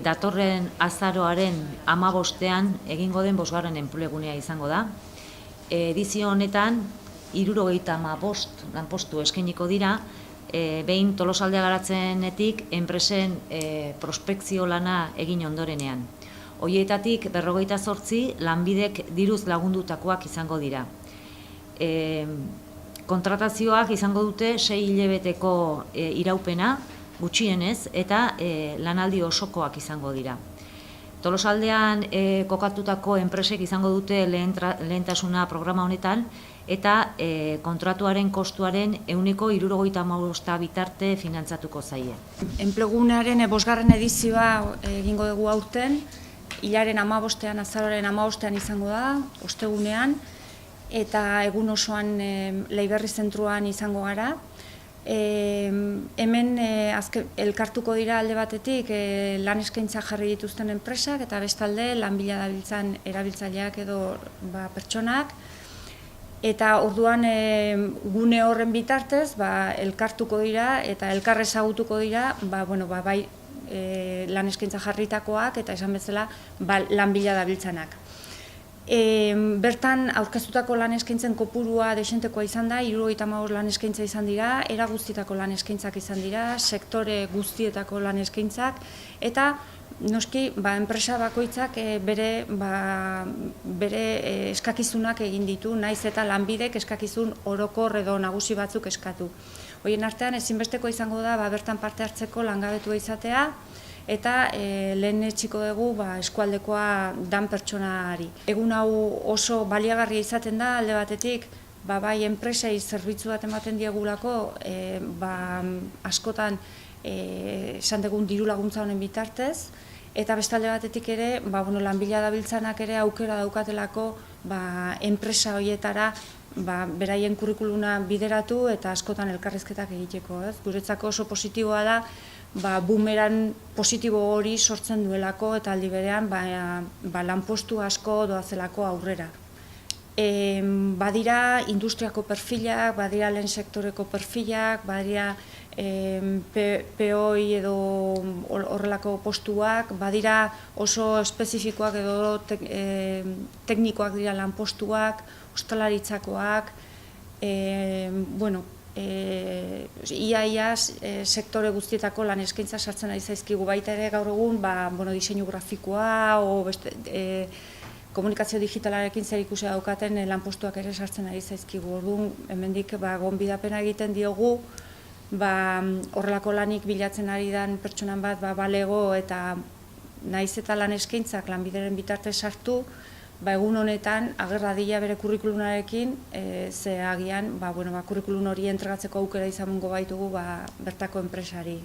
Datorren azaroaren 15ean egingo den 5. enplegunea izango da. Edizio honetan 75 lanpostu eskainiko dira, behin Tolosaldea garatzenetik enpresen prospekzio lana egin ondorenean. Horietatik 58 lanbidek diruz lagundutakoak izango dira. Kontratazioak izango dute 6 hilabeteko iraupena, gutxienez, eta lanaldi osokoak izango dira. Tolosaldean kokatutako enpresek izango dute lehentasuna programa honetan, eta kontratuaren kostuaren 75% bitarte finantzatuko zaie. Enplegunearen 5. edizioa egingo dugu aurten, hilaren 15ean, azaroaren 15ean izango da, ostegunean, eta egun osoan Leiberri zentruan izango gara. Hemen elkartuko dira alde batetik lan eskaintza jarri dituzten enpresak eta bestalde lan bila dabiltzan erabiltzaileak edo pertsonak. Eta orduan gune horren bitartez elkartuko dira eta elkar ezagutuko dira bai lan eskaintza jarritakoak eta esan bezala lan bila dabiltzanak. Bertan aurkeztutako lan eskaintzen kopurua desentekoa izan da, 75 lan eskaintza izan dira, era guztietako lan eskaintzak izan dira, sektore guztietako lan eskaintzak, eta noski enpresa bakoitzak bere eskakizunak egin ditu, naiz eta lanbidek eskakizun orokor edo nagusi batzuk eskatu. Horien artean ezinbesteko izango da bertan parte hartzeko langabetua izatea, eta lehen etxiko dugu eskualdekoa dan pertsonari. Egun hau oso baliagarria izaten da, alde batetik, bai enpresei zerbitzu bat ematen diegulako, askotan esan dugun diru laguntza honen bitartez, eta bestalde batetik ere, lan bila dabiltzanak ere aukera daukatelako enpresa horietara beraien kurrikuluna bideratu eta askotan elkarrizketak egiteko. Guretzako oso positiboa da, boomerang positibo hori sortzen duelako eta aldi berean lanpostu asko doazelako aurrera. Badira industriako perfilak, badira lehen sektoreko perfilak, badira POI edo horrelako postuak, badira oso espezifikoak edo teknikoak dira lanpostuak, ostalaritzakoak, ia sektore guztietako lan eskaintza sartzen ari zaizkigu baita ere gaur egun diseinu grafikoa o komunikazio digitalarekin zer ikusia daukaten lanpostuak ere sartzen ari zaizkigu. Orduan hemendik gonbidapena egiten diogu horrelako lanik bilatzen ari den pertsonan bat balego eta naiz eta lan eskaintzak lanbideren bitartez sartu, egun honetan ager dadila bere kurrikulunarekin, ze agian kurrikulun hori entregatzeko aukera izango baitugu bertako enpresari.